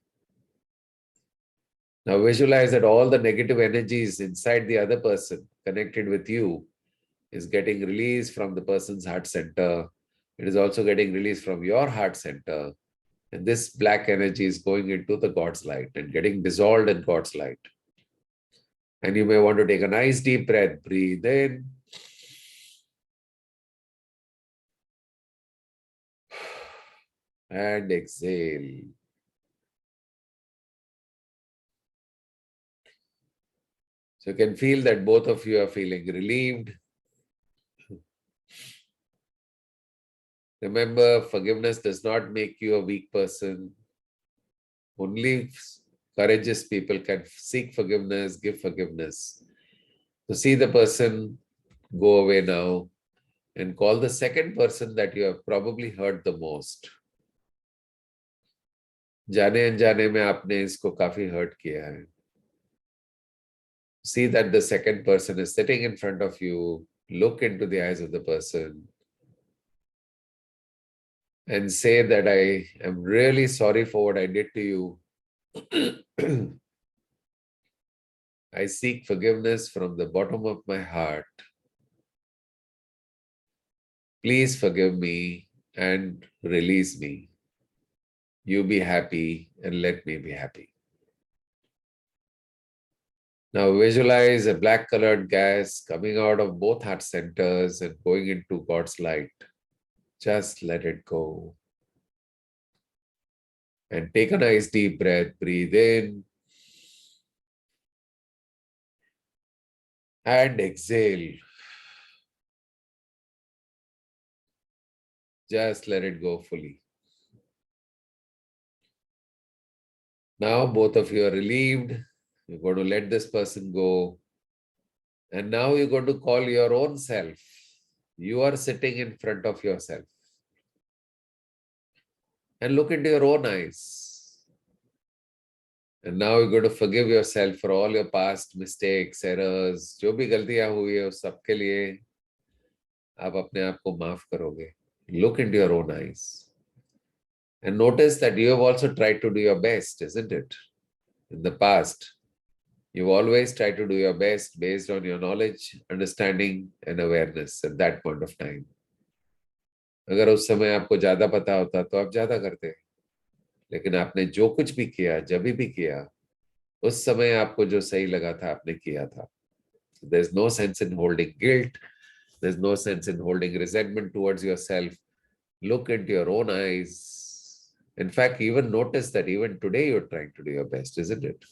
Now visualize that all the negative energies inside the other person connected with you is getting released from the person's heart center. It is also getting released from your heart center. And this black energy is going into the God's light and getting dissolved in God's light. And you may want to take a nice deep breath. Breathe in. And exhale. So you can feel that both of you are feeling relieved. Remember, forgiveness does not make you a weak person. Only courageous people can seek forgiveness, give forgiveness. So see the person go away now and call the second person that you have probably hurt the most. जाने अनजाने में आपने इसको काफी hurt किया है. See that the second person is sitting in front of you. Look into the eyes of the person and say that I am really sorry for what I did to you. I seek forgiveness from the bottom of my heart. Please forgive me and release me. You be happy and let me be happy. Now visualize a black colored gas coming out of both heart centers and going into God's light. Just let it go. And take a nice deep breath. Breathe in. And exhale. Just let it go fully. Now both of you are relieved. You're going to let this person go. And now you're going to call your own self. You are sitting in front of yourself. And look into your own eyes. And now you're going to forgive yourself for all your past mistakes, errors. जो भी गलतियां हुई है उस सब के लिए आप अपने आप को माफ करोगे. Look into your own eyes. And notice that you have also tried to do your best, isn't it? In the past, you've always tried to do your best based on your knowledge, understanding, and awareness at that point of time. अगर उस समय आपको ज्यादा पता होता तो आप ज्यादा करते. लेकिन आपने जो कुछ भी किया, जब भी किया, उस समय आपको जो सही लगा था, आपने किया था. There's no sense in holding guilt. There's no sense in holding resentment towards yourself. Look into your own eyes. In fact, even notice that even today you're trying to do your best, isn't it?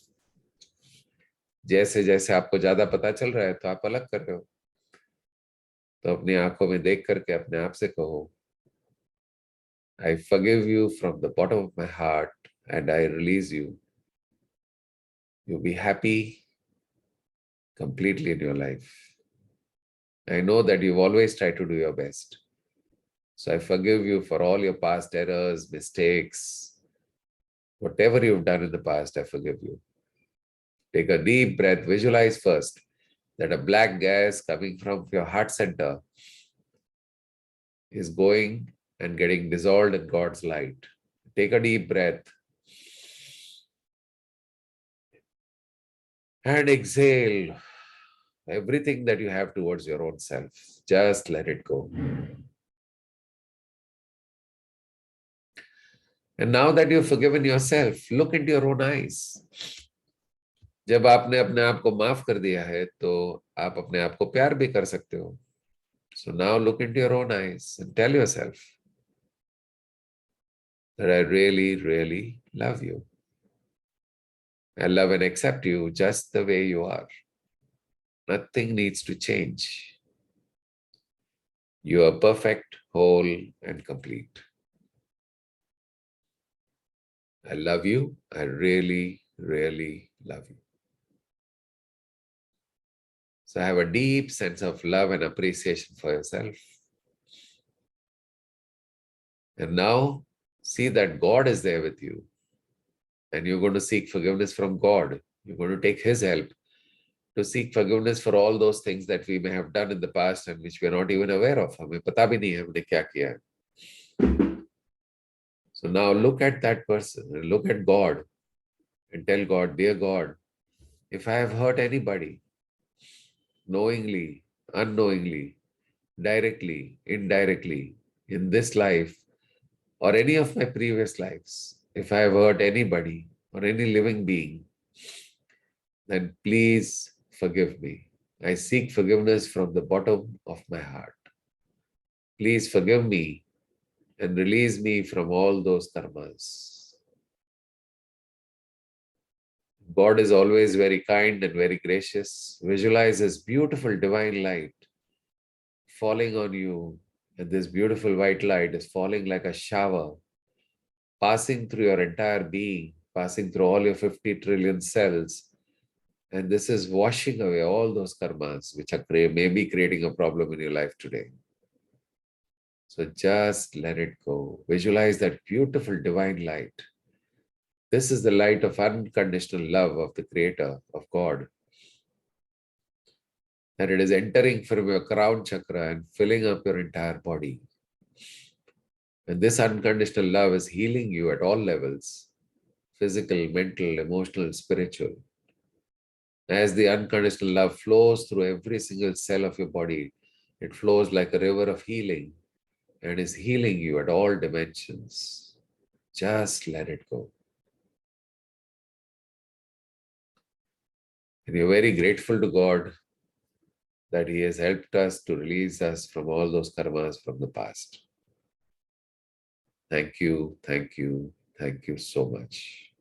जैसे जैसे आपको ज्यादा पता चल रहा है तो आप अलग कर रहे हो. तो अपनी आंखों में देख करके अपने आप से कहो, I forgive you from the bottom of my heart and I release you. You be happy completely in your life. I know that you've always tried to do your best. So I forgive you for all your past errors, mistakes, Whatever you've done in the past, I forgive you. Take a deep breath. Visualize first that a black gas coming from your heart center is going and getting dissolved in God's light. Take a deep breath and exhale everything that you have towards your own self. Just let it go. And now that you've forgiven yourself, look into your own eyes. जब आपने अपने आप को माफ कर दिया है तो आप अपने आप को प्यार भी कर सकते हो. So now look into your own eyes and tell yourself that I really, really love you. I love and accept you just the way you are. Nothing needs to change. You are perfect, whole, and complete. I love you. I really, really love you. So have a deep sense of love and appreciation for yourself. And now see that God is there with you. And you're going to seek forgiveness from God. You're going to take His help to seek forgiveness for all those things that we may have done in the past and which we are not even aware of. हमें पता भी नहीं है हमने क्या किया है. So now look at that person, look at God and tell God, dear God, if I have hurt anybody, knowingly, unknowingly, directly, indirectly, in this life or any of my previous lives, if I have hurt anybody or any living being, then please forgive me. I seek forgiveness from the bottom of my heart. Please forgive me and release me from all those karmas. God is always very kind and very gracious. Visualize His beautiful divine light falling on you, and this beautiful white light is falling like a shower, passing through your entire being, passing through all your 50 trillion cells. And this is washing away all those karmas which are maybe creating a problem in your life today. So just let it go. Visualize that beautiful divine light. This is the light of unconditional love of the Creator, of God. And it is entering from your crown chakra and filling up your entire body. And this unconditional love is healing you at all levels, physical, mental, emotional, spiritual. As the unconditional love flows through every single cell of your body, it flows like a river of healing and is healing you at all dimensions. Just let it go. And you're very grateful to God that He has helped us to release us from all those karmas from the past. Thank you, thank you, thank you so much.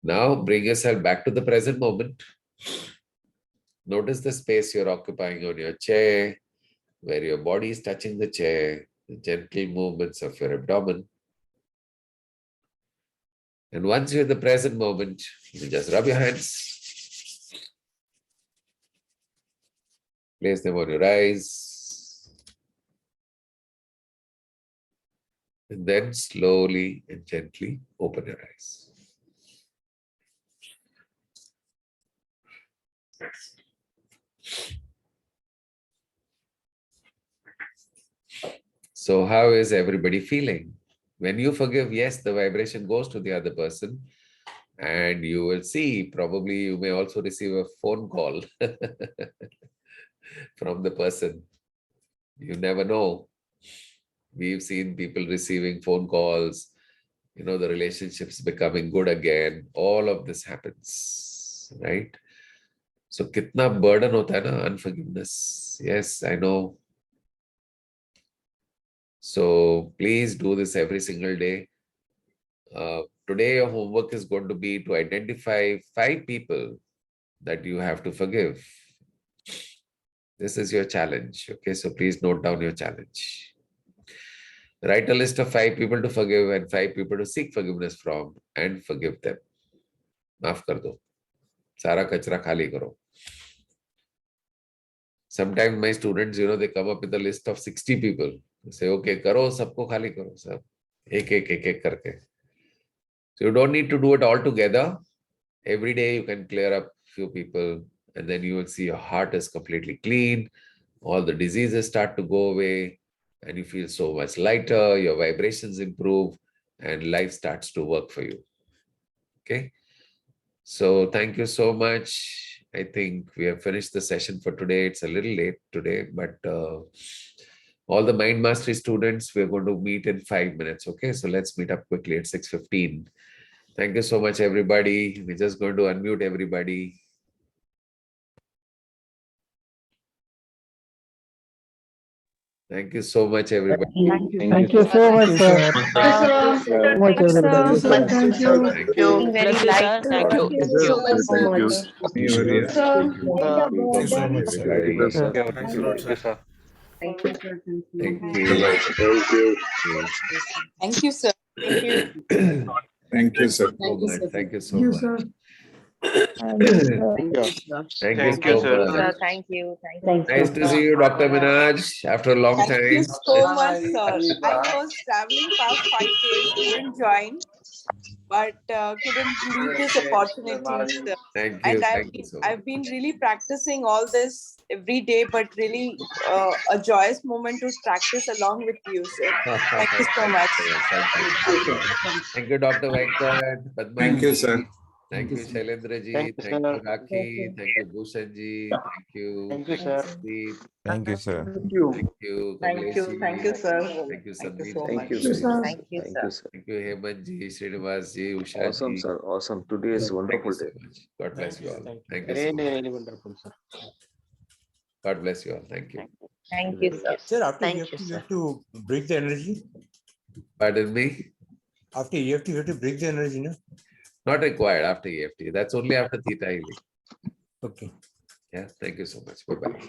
Now bring yourself back to the present moment. Notice the space you're occupying on your chair, where your body is touching the chair, the gentle movements of your abdomen. And once you're in the present moment, you just rub your hands, place them on your eyes, and then slowly and gently open your eyes. So how is everybody feeling? When you forgive, yes, the vibration goes to the other person, and you will see, probably you may also receive a phone call from the person. You never know. We've seen people receiving phone calls, the relationships becoming good again. All of this happens, right? So kitna burden hota hai na, unforgiveness. Yes, I know. So please do this every single day. Today your homework is going to be to identify 5 people that you have to forgive. This is your challenge. Okay, so please note down your challenge. Write a list of 5 people to forgive and 5 people to seek forgiveness from and forgive them. Maaf kar do. Sara kachra khali karo. Sometimes my students, they come up with a list of 60 people. Say, okay, karo, sabko khali karo, sab. Ek karke. So you don't need to do it all together. Every day you can clear up few people, and then you will see your heart is completely clean. All the diseases start to go away, and you feel so much lighter. Your vibrations improve, and life starts to work for you. Okay. So thank you so much. I think we have finished the session for today. It's a little late today, but all the Mind Mastery students, we're going to meet in 5 minutes. Okay, so let's meet up quickly at 6:15. Thank you so much, everybody. We're just going to unmute everybody. Thank you so much, everybody. Thank you so much, sir. Thank you, So much, everybody. Thank you. Thank you. Very light. Thank you. Thank you. So much. Thank you. Thank you so much, sir. Everybody. Sir. Thank you, sir. Thank you. Thank you. Thank you, sir. Thank you. Thank you so much. Thank you so much. Thank you so much. Thank you. Nice to see you, Dr. Minaj, after a long Thank you time. so much, sir. I was traveling past 5 days, couldn't join, but couldn't leave this opportunity, sir. Thank you. And Thank you so much. I've been really practicing all this every day, but really a joyous moment to practice along with you, sir. Thank you so much. Thank you, Dr. Venkat. Padma Thank you, ji. sir. Thank you, Shailendra ji. Thank you, Thank you, sir. Rakhi. Thank you, Bhushan ji. Thank you. Thank you, sir. Sandeep. Thank you, sir. Thank you. Thank you. Thank you, sir. Thank you, Thank you Sandeep. so Thank much. you, sir. Thank you, Thank sir. you, sir. Thank you, Hemant ji, Srinivas ji, Usha Awesome, ji. sir. Awesome. Today is Thank you wonderful so day. much. God bless you all. Thank you so Really, much. really wonderful, sir. God bless you all. Thank you. Thank you, sir. Sir, after Thank EFT, you, you sir. have to break the energy. Pardon me? After EFT, you have to break the energy, no? Not required after EFT. That's only after theta healing. Okay. Yeah. Thank you so much. Bye-bye.